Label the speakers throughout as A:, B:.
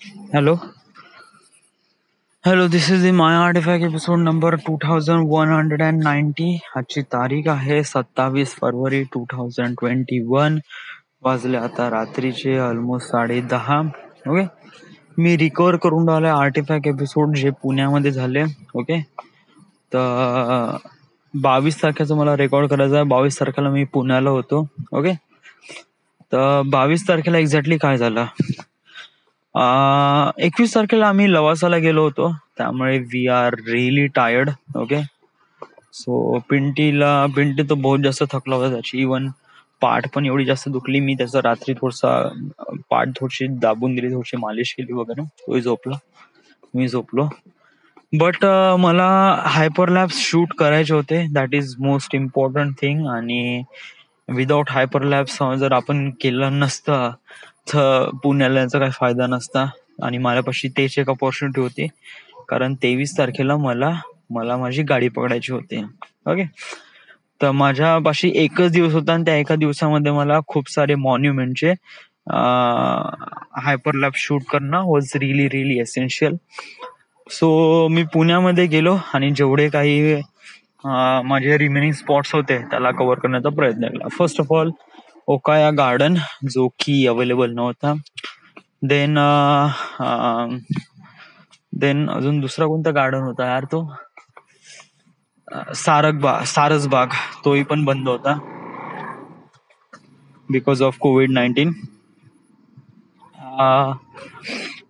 A: Hello. Hello, this is the My Artifact episode number 2190. आजची तारीख आहे 27 फरवरी 2021. वाजले आता रात्रीचे ऑलमोस्ट 10:30. ओके. मी रिकवर करून राहिलो आर्टिफॅक्ट एपिसोड जे पुण्यामध्ये झाले. ओके. तर 22 तारखेचं मला रेकॉर्ड करायचं आहे. 22 तारखेला मी पुण्याला होतो. ओके. तर 22 तारखेला एक्झॅक्टली काय झालं, 21 तारखेला आम्ही लवासाला गेलो होतो, त्यामुळे we are really tired. Okay. So Pinty तो बहुत जास्त थकला होता. त्याची इवन पाठ पण एवढी जास्त दुखली, मी त्याचा रात्री थोडसा पाठ थोडीशी दाबून दिली, थोडीशी मालिश केली वगैरे. तोही झोपला, मी झोपलो. बट मला हायपरलॅप्स शूट करायचे होते. That is most important thing. आणि विदाउट हायपरलॅप्स जर आपण केलं नसतं तर पुण्याला याचा काही फायदा नसता. आणि माझ्यापाशी तेच एक अपॉर्च्युनिटी होती, कारण 23 तारखेला मला माझी गाडी पकडायची होती. ओके. तर माझ्यापाशी एकच दिवस होता आणि त्या एका दिवसामध्ये मला खूप सारे मॉन्युमेंटचे हायपरलॅप शूट करणं was really really essential. So मी पुण्यामध्ये गेलो आणि जेवढे काही माझे रिमेनिंग स्पॉट्स होते त्याला कव्हर करण्याचा प्रयत्न केला. First of all Okaya garden, जो की अवेलेबल नव्हता. देन अजून दुसरा कोणता गार्डन होता यार, तो सारसबाग, तोही पण बंद होता बिकॉज ऑफ कोविड-19.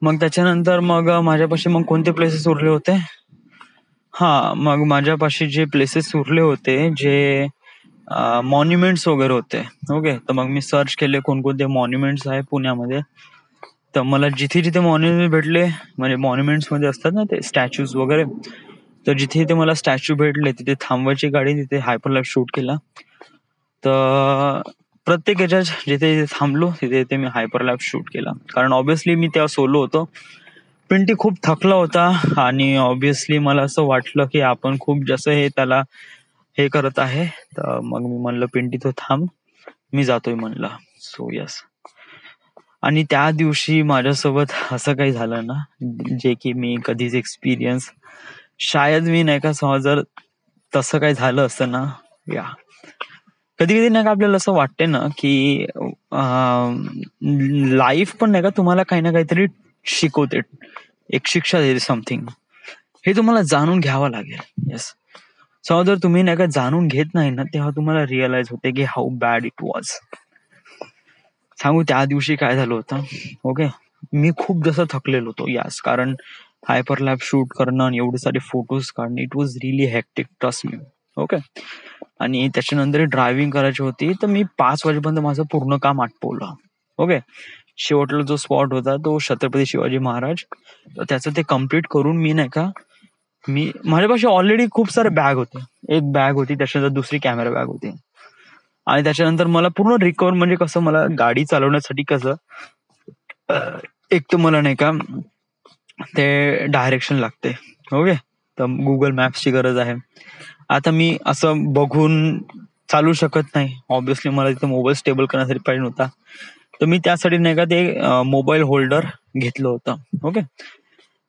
A: मग त्याच्यानंतर माझ्यापाशी कोणते प्लेसेस उरले होते. मग माझ्यापाशी जे प्लेसेस उरले होते, जे मॉन्युमेंट्स वगैरे होते. ओके. तर मग मी सर्च केले कोणकोणते मॉन्युमेंट्स आहे पुण्यामध्ये. तर मला जिथे जिथे मॉन्युमेंट भेटले, म्हणजे मॉन्युमेंट्स मध्ये असतात ना ते स्टॅच्यूज वगैरे, तर जिथे जिथे मला स्टॅच्यू भेटले तिथे थांबवायची गाडी, तिथे हायपरलॅप शूट केला. तर प्रत्येक ह्याच्यात जिथे जिथे थांबलो तिथे तिथे मी हायपरलॅप शूट केला, कारण ऑब्व्हियसली मी तेव्हा सोलो होतो. पिंटी खूप थकला होता आणि ऑब्व्हियसली मला असं वाटलं की आपण खूप जास्त त्याला हे करत आहे. तर मग मी म्हणलं पिंटी तो थांब, मी जातोय म्हणलं. So yes. आणि त्या दिवशी माझ्यासोबत असं काही झालं ना, जे की मी कधीच एक्सपिरियन्स शायद मी नाही का, जर तसं काही झालं असतं ना, या कधी कधी नाही का आपल्याला असं वाटते ना की लाईफ पण नाही का तुम्हाला काही ना काहीतरी शिकवते, एक शिक्षा देते समथिंग. हे तुम्हाला जाणून घ्यावं लागेल. येस. सो जर तुम्ही नाही का जाणून घेत नाही ना, तेव्हा तुम्हाला रिअलाइज होते की हाऊ बॅड इट वॉज. सांगू त्या दिवशी काय झालं होतं. ओके. मी खूप जास्त थकलेलो होतो. यास, कारण हायपरलॅप शूट करणं आणि एवढे सारे फोटोज काढणं, it was really hectic, trust me. Okay. आणि त्याच्यानंतर ड्रायव्हिंग करायची होती, तर मी 5 वाजेपर्यंत माझं पूर्ण काम आटपवलं. ओके. शेवटला जो स्पॉट होता तो छत्रपती शिवाजी महाराज, तर त्याचं ते कम्प्लीट करून मी नाही का, माझ्यापाशी ऑलरेडी खूप सारे बॅग होते. एक बॅग होती, त्याच्यानंतर दुसरी कॅमेरा बॅग होती. आणि त्याच्यानंतर मला पूर्ण रिकवर, म्हणजे कसं, मला गाडी चालवण्यासाठी कसं, एक तर मला नाही का ते डायरेक्शन लागते. ओके. तर गुगल मॅप्सची गरज आहे. आता मी असं बघून चालू शकत नाही, ऑब्व्हियसली मला तिथे मोबाईल स्टेबल करण्यासाठी पाहिजे होता. तर मी त्यासाठी नाही का ते मोबाईल होल्डर घेतलं होतं. ओके.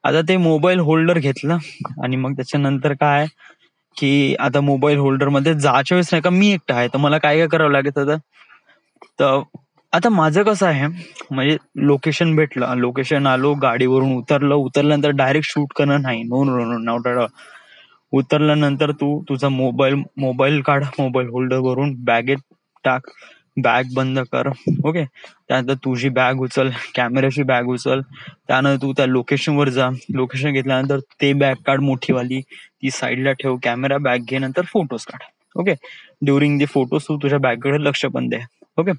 A: आता ते मोबाईल होल्डर घेतलं आणि मग त्याच्यानंतर काय की आता मोबाईल होल्डर मध्ये जायच्या वेळेस नाही का मी एकटा आहे, तर मला काय काय करावं लागत होतं. तर आता माझं कसं आहे, म्हणजे लोकेशन भेटलं, लोकेशन आलो, गाडीवरून उतरल्यानंतर डायरेक्ट शूट करणं नाही. No no no not at all. उतरल्यानंतर तू तुझा मोबाईल काढ, मोबाईल होल्डर वरून बॅगेत टाक, बॅग बंद कर. ओके. त्यानंतर तुझी बॅग उचल, कॅमेऱ्याची बॅग उचल, त्यानंतर तू त्या लोकेशनवर जा. लोकेशन घेतल्यानंतर ते बॅग काढ मोठीवाली, ती साईडला ठेव, कॅमेरा बॅग घे, नंतर फोटोज काढ. ओके. ड्युरिंग दी फोटोज तू तुझ्या बॅगकडे लक्ष पण दे. ओके.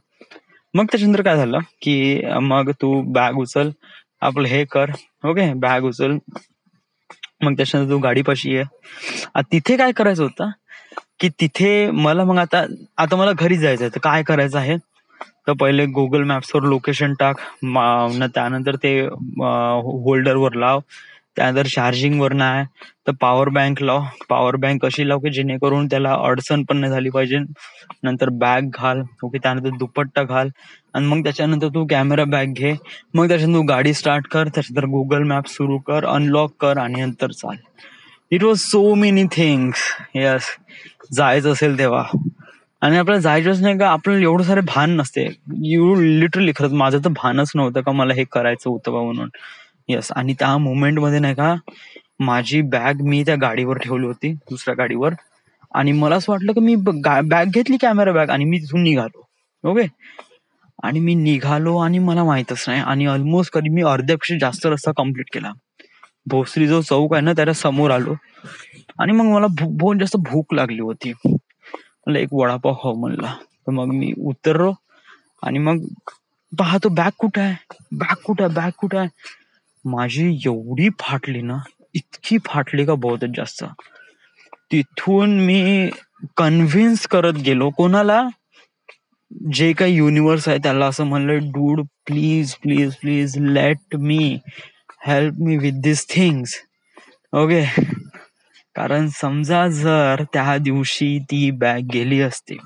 A: मग त्याच्यानंतर काय झालं की मग तू बॅग उचल, आपलं हे कर. ओके. बॅग उचल, मग त्याच्यानंतर तू गाडीपाशी ये. तिथे काय करायचं होतं की तिथे मला मग आता मला घरी जायचं आहे, तर काय करायचं आहे, तर पहिले गुगल मॅप्सवर लोकेशन टाक, त्यानंतर ते होल्डरवर लाव, त्यानंतर चार्जिंगवर नाही तर पॉवर बँक लाव. पॉवर बँक अशी लाव की जेणेकरून त्याला अडचण पण नाही झाली पाहिजे. नंतर बॅग घाल. ओके, त्यानंतर दुपट्टा घाल आणि मग त्याच्यानंतर तू कॅमेरा बॅग घे. मग त्याच्यानंतर तू गाडी स्टार्ट कर, त्याच्यानंतर गुगल मॅप सुरू कर, अनलॉक कर आणि नंतर चाल. It was so many things. Yes, जायचं असेल तेव्हा. आणि आपल्याला जायचंच नाही का, आपल्याला एवढं सारे भान नसते. यू लिटरली खरंच माझं तर भानच नव्हतं का मला हे करायचं होतं बा म्हणून. येस, आणि त्या मोमेंट मध्ये नाही का माझी बॅग मी त्या गाडीवर ठेवली होती, दुसऱ्या गाडीवर. आणि मला असं वाटलं की मी बॅग घेतली, कॅमेरा बॅग, आणि मी तिथून निघालो. ओके, आणि मी निघालो आणि मला माहितच नाही, आणि ऑलमोस्ट कधी मी अर्ध्यापेक्षा जास्त रस्ता कम्प्लीट केला. भोसरी जो चौक आहे ना त्याच्या समोर आलो. आणि मग मला बहुत जास्त भूक लागली होती. मला एक वडापाव खाऊ म्हणला. तर मग मी उतरलो आणि मग पाहतो बॅग कुठे आहे, बॅग कुठे आहे. माझी एवढी फाटली ना, इतकी फाटली का बहुतच जास्त. तिथून मी कन्व्हिन्स करत गेलो कोणाला, जे काही युनिव्हर्स आहे त्याला, असं म्हणलं, dude please please please let me, help me with this things. Okay, कारण समजा जर त्या दिवशी ती बॅग गेली असती,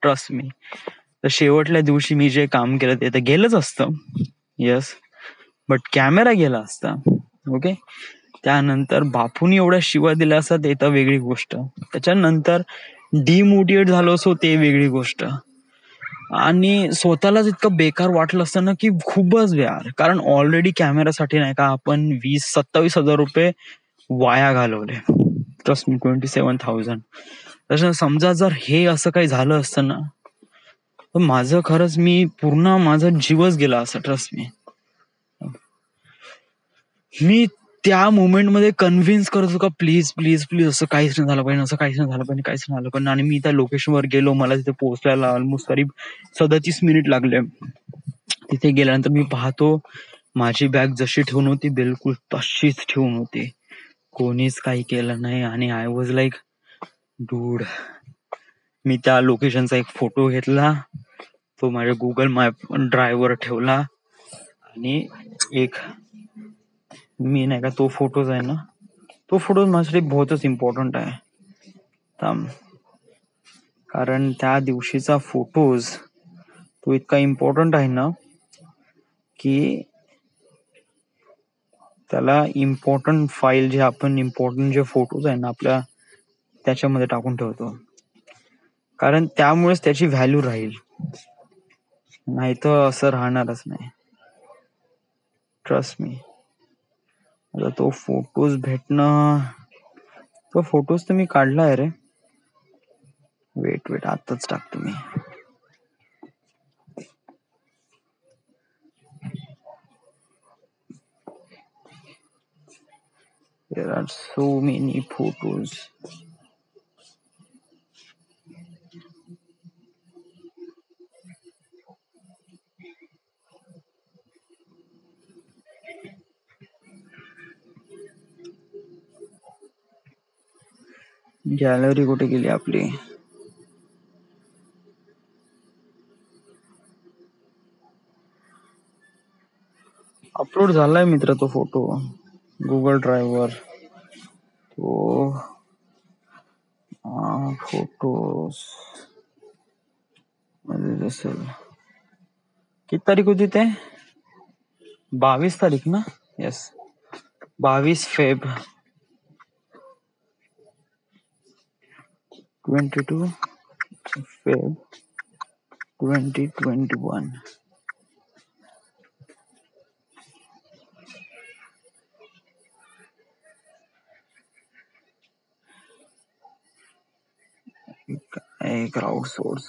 A: ट्रस्ट मी, तर शेवटल्या दिवशी मी जे काम केलं ते तर गेलंच असतं. येस, बट कॅमेरा गेला असता. ओके, त्यानंतर बापूनी एवढ्या शिव्या दिल्या असतात ते तर वेगळी गोष्ट. त्याच्यानंतर डिमोटिवेट झालो असो ते वेगळी गोष्ट. आणि स्वतःलाच इतकं बेकार वाटलं असतं ना की खूपच बेकार. कारण ऑलरेडी कॅमेरासाठी नाही का आपण 27,000 रुपये वाया घालवले. Trust me, 27,000. तसं समजा जर हे असं काही झालं असतं ना, तर माझं खरंच मी पूर्ण माझा जीवच गेला असता. ट्रस्ट मी त्या मोमेंट मध्ये कन्व्हिन्स करत होतो का प्लीज प्लीज प्लीज असं काहीच नाही झालं पाहिजे, असं काहीच नाही झालं पाहिजे, काहीच नाही झालं पाहिजे. आणि मी त्या लोकेशनवर गेलो, मला तिथे पोहोचायला ऑलमोस्ट करीब 37 मिनिट लागले. तिथे गेल्यानंतर मी पाहतो माझी बॅग जशी ठेवून होती बिलकुल तशीच ठेवून होती, कोणीच काही केलं नाही. आणि आय वॉज लाईक डूड. मी त्या लोकेशनचा एक फोटो घेतला, तो माझ्या गुगल मॅप ड्राईव्हवर ठेवला, आणि एक मी नाही का तो फोटोज आहे ना, तो फोटो माझ्यासाठी बहुतच इम्पॉर्टंट आहे. कारण त्या दिवशीचा फोटोज तो इतका इम्पॉर्टंट आहे ना की त्याला इम्पॉर्टंट फाईल, जे आपण इम्पॉर्टंट जे फोटोज आहे ना आपल्या, त्याच्यामध्ये टाकून ठेवतो. कारण त्यामुळेच त्याची व्हॅल्यू राहील, नाही तर असं राहणारच नाही. Trust me. आता तो फोटोज भेटणं, तो फोटोज तर मी काढलाय रे. वेट आताच टाकतो मी. There are so many photos. Gallery कुठे गेली आपली? अपलोड झालाय मित्र तो फोटो गुगल ड्राईव्हवर. तो फोटोज मध्ये असेल. किती तारीख होती ते? 22 तारीख ना? Yes, 22 Feb 22 Feb 2021. Crowd source.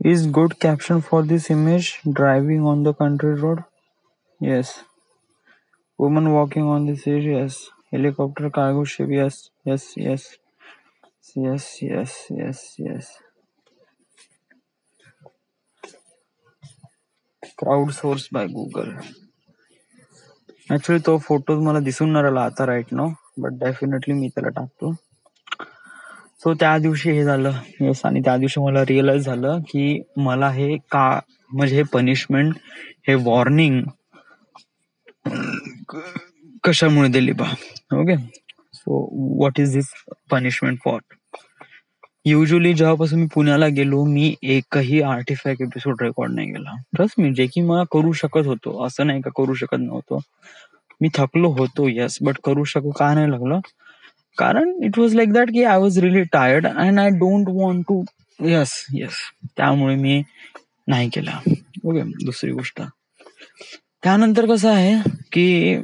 A: Is good caption for this image. Driving on the country road. Yes. Woman walking on the sea. Yes. Helicopter, cargo ship. Yes. Yes. Yes. Yes. Yes. Yes. Yes. Crowdsourced by Google. Actually तो photos मला दिसून नाही राहिला आता right no, but definitely मी त्याला टाकतो. So त्या दिवशी हे झालं. येस. आणि त्या दिवशी मला रिअलाइज झालं की मला हे का, म्हणजे हे पनिशमेंट, हे वॉर्निंग कशामुळे दिली बा. Okay. So what is this punishment for. Usually जेव्हापासून मी पुण्याला गेलो, मी एकही आर्टिफॅक्ट एपिसोड रेकॉर्ड नाही केला. ट्रस्ट मी, जे की मला करू शकत होतो, असं नाही का करू शकत नव्हतो. मी थकलो होतो येस, बट करू शकू का नाही लागलं, कारण इट वॉज लाईक दॅट की I was really tired and I don't want to. Yes yes, त्यामुळे मी नाही केला. ओके. दुसरी गोष्ट, त्यानंतर कसं आहे की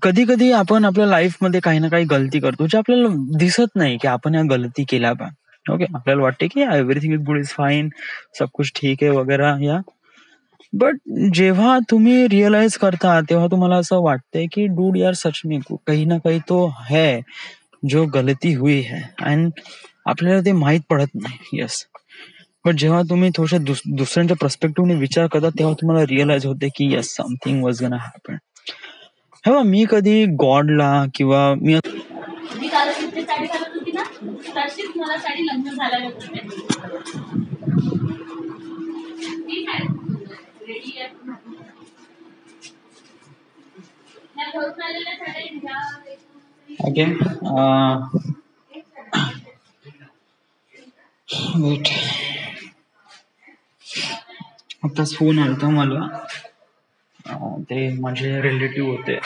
A: कधी कधी आपण आपल्या लाईफमध्ये काही ना काही गलती करतो जे आपल्याला दिसत नाही की आपण या गलती केल्या बा. ओके. आपल्याला वाटते की everything is good, is fine, सब कुछ ठीक आहे वगैरे या. बट जेव्हा तुम्ही रिअलाइज करता तेव्हा तुम्हाला असं वाटतंय की डूड यार सच में कहीं ना कहीं तो है जो गलती हुई है, अँड आपल्याला ते माहित पडत नाही. येस. बट जेव्हा तुम्ही थोड्या दुसऱ्यांच्या पर्स्पेक्टिव्हने विचार करता तेव्हा तुम्हाला रिअलाइज होते की येस, समथिंग वॉज गना हॅपन. हे बघ, मी कधी गॉडला किंवा मी साडी घालत होती ना, तशीच मला साडी लग्न झाल्यानंतर ओके. वेट, आताच फोन आलता मला. ते माझे रिलेटिव्ह होते,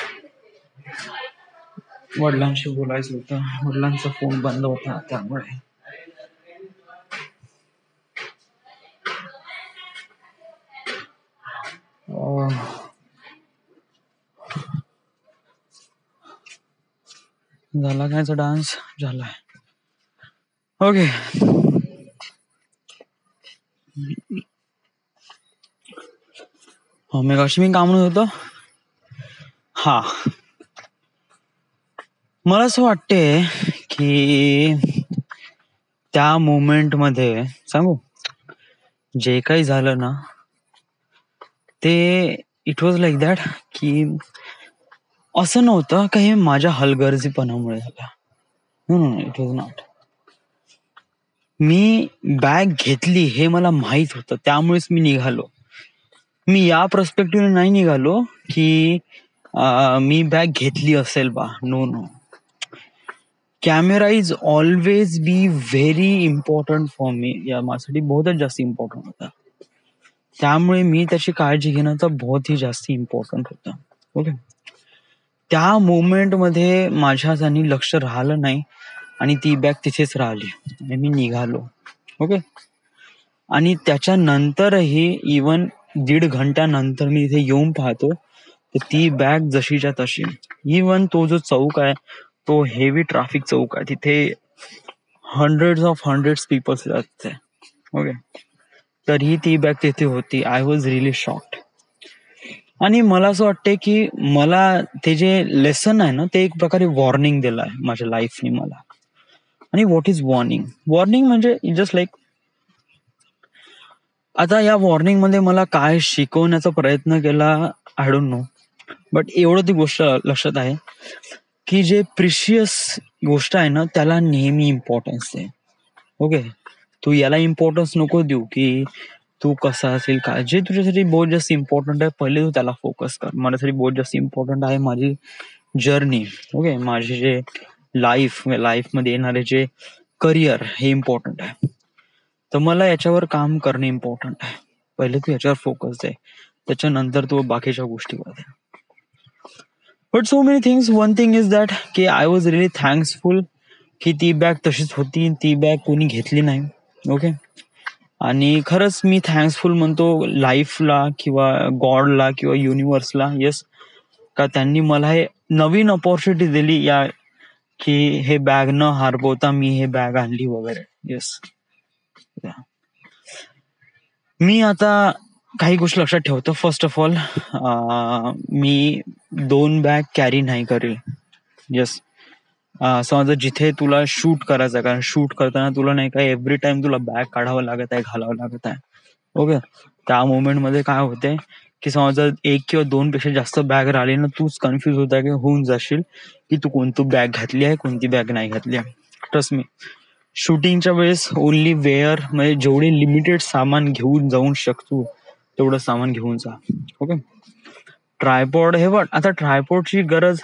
A: वडिलांशी बोलायचं होतं. वडिलांचा फोन बंद होता त्यामुळे. झाला कायचा डान्स झालाय. ओके. मी कशी काम म्हणत होतो. हा, मला असं वाटते की त्या मोमेंट मध्ये सांगू, जे काही झालं ना ते इट वॉज लाईक दॅट की असं नव्हतं का हे माझ्या हलगर्जीपणामुळे झालं. No, it was not. मी बॅग घेतली हे मला माहित होतं, त्यामुळेच मी निघालो. मी या पर्स्पेक्टिव्ह नाही निघालो की मी बॅग घेतली असेल बा. No no, camera is always be very important for me. या माझ्यासाठी बहुतच जास्त इम्पॉर्टंट होता, त्यामुळे मी त्याची काळजी घेणं तर बहुत ही जास्त इम्पॉर्टंट होतं. ओके. त्या मोमेंट मध्ये माझ्यासाठी लक्ष राहिलं नाही आणि ती बॅग तिथेच राहिली आणि मी निघालो. ओके. आणि त्याच्यानंतरही इवन 1.5 घंट्यानंतर मी इथे येऊन पाहतो तर ती बॅग जशीच्या तशी. इवन तो जो चौक आहे तो हेवी ट्रॅफिक चौक आहे, तिथे हंड्रेड्स पीपल्स राहते. ओके. तरीही ती बॅग तिथे होती. I was really shocked. आणि मला असं वाटतंय की मला ते जे लेसन आहे ना ते एक प्रकारे वॉर्निंग दिलं आहे माझ्या लाईफने मला. आणि व्हॉट इज वॉर्निंग. वॉर्निंग म्हणजे जस्ट लाईक, आता या वॉर्निंग मध्ये मला काय शिकवण्याचा प्रयत्न केला आय डोंट नो, बट एवढं ती गोष्ट लक्षात आहे की जे प्रिशियस गोष्ट आहे ना त्याला नेहमी इम्पॉर्टन्स आहे. ओके. तू याला इम्पॉर्टन्स नको देऊ की तू कसा असेल काय. जे तुझ्यासाठी बहुत जास्त इम्पॉर्टंट आहे पहिले तू त्याला फोकस कर. माझ्यासाठी बहुत जास्त इम्पॉर्टंट आहे माझी जर्नी. ओके. माझे जे लाईफमध्ये येणारे जे करिअर हे इम्पॉर्टंट आहे, तर मला याच्यावर काम करणं इम्पॉर्टंट आहे. पहिले तू याच्यावर फोकस दे, त्याच्यानंतर तू बाकीच्या गोष्टीवर दे. But so many things. One thing is that की आय वॉज रिअली थँक्सफुल की ती बॅग तशीच होती, ती बॅग कोणी घेतली नाही. ओके. आणि खरंच मी थँक्सफुल म्हणतो लाईफला किंवा गॉडला किंवा युनिव्हर्सला. येस, का त्यांनी मला हे नवीन ऑपॉर्च्युनिटी दिली या की हे बॅग न हरवता मी हे बॅग आणली वगैरे. येस. मी आता काही गोष्टी लक्षात ठेवतो. First of all me 2 bag carry नाही करेल. येस. समजा जिथे तुला शूट करायचं आहे, कारण शूट करताना तुला नाही का एव्हरी टाइम तुला बॅग काढावं लागत आहे, घालावं लागत आहे. ओके. त्या मोमेंट मध्ये काय होते की समजा 1 किंवा 2 पेक्षा जास्त बॅग राहिली ना, तूच कन्फ्युज होऊन जाशील की तू कोणती बॅग घातली आहे, कोणती बॅग नाही घातली आहे. Trust me. शूटिंगच्या वेळेस ओनली वेअर म्हणजे जेवढे लिमिटेड सामान घेऊन जाऊ शकतो तेवढं सामान घेऊन जा. ओके. ट्रायपॉड हे बघ, आता ट्रायपॉडची गरज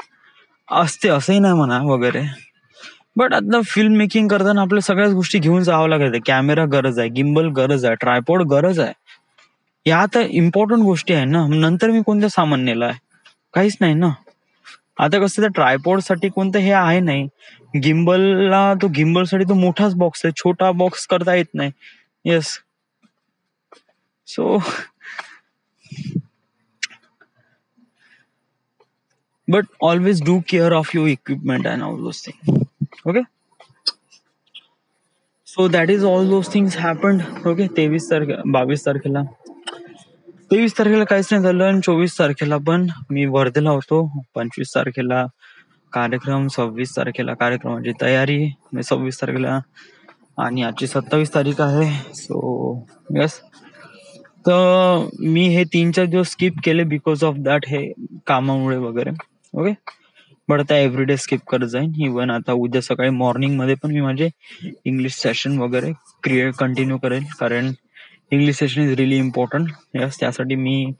A: असते असंही नाही म्हणा वगैरे, बट आता फिल्म मेकिंग करताना आपल्या सगळ्याच गोष्टी घेऊन जावं लागत. कॅमेरा गरज आहे, गिम्बल गरज आहे, ट्रायपॉड गरज आहे. या तर इम्पॉर्टंट गोष्टी आहे ना. नंतर मी कोणतं सामान नेलं आहे? काहीच नाही ना. आता कसं त्या ट्रायपॉड साठी कोणतं हे आहे नाही. गिम्बल साठी तो मोठाच बॉक्स आहे, छोटा बॉक्स करता येत नाही. Yes. So but always do care of your equipment and all those things. Okay, so that is all those things happened. Okay, 23 तारखेला काहीच नाही झालं आणि 24 तारखेला पण मी वर्धेला होतो. 25 तारखेला कार्यक्रम, 26 तारखेला कार्यक्रमाची तयारी, 26 तारखेला, आणि आजची 27 तारीख आहे. So yes. तर मी हे 3-4 दिवस स्किप केले बिकॉज ऑफ दॅट, हे कामामुळे वगैरे. ओके. बट आता एव्हरीडे स्किप करत जाईन. इव्हन आता उद्या सकाळी मॉर्निंग मध्ये पण मी माझे इंग्लिश सेशन वगैरे कंटिन्यू करेल, कारण English session is really important. Yes. त्यासाठी मी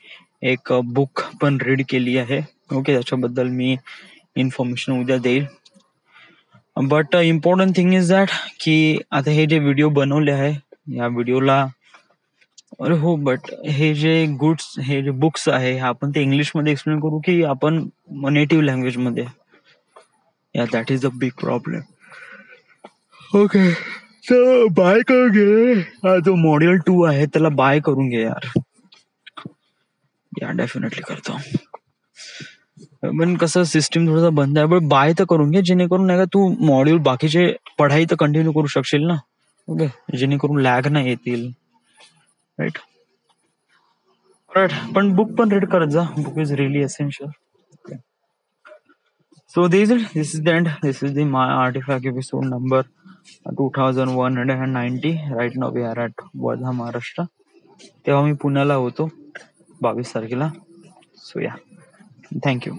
A: एक बुक पण रीड केली आहे. ओके. त्याच्याबद्दल मी इन्फॉर्मेशन उद्या देईल. But important thing is that की आता हे जे व्हिडिओ बनवले आहे, या व्हिडिओला, अरे हो, बट हे जे बुक्स आहे आपण ते इंग्लिश मध्ये एक्सप्लेन करू की आपण नेटिव्ह लँग्वेज मध्ये? या that is a big problem. Okay. तर बाय करून घे. जो मॉड्यूल 2 आहे त्याला बाय करून घे यार. या डेफिनेटली करतो. पण कसं सिस्टीम थोडासा बंद आहे, पण बाय तर करून घे, जेणेकरून नाही का तू मॉड्यूल बाकीचे पढाई तर कंटिन्यू करू शकशील ना. ओके. जेणेकरून लॅग नाही येतील. राईट. पण बुक पण रीड करत जा. Book is really essential. So this is the end. This is the my artifact episode number 2190. Right now we are at Wardha, Maharashtra. तेव्हा मी पुण्याला होतो 22 तारखेला. So yeah, thank you.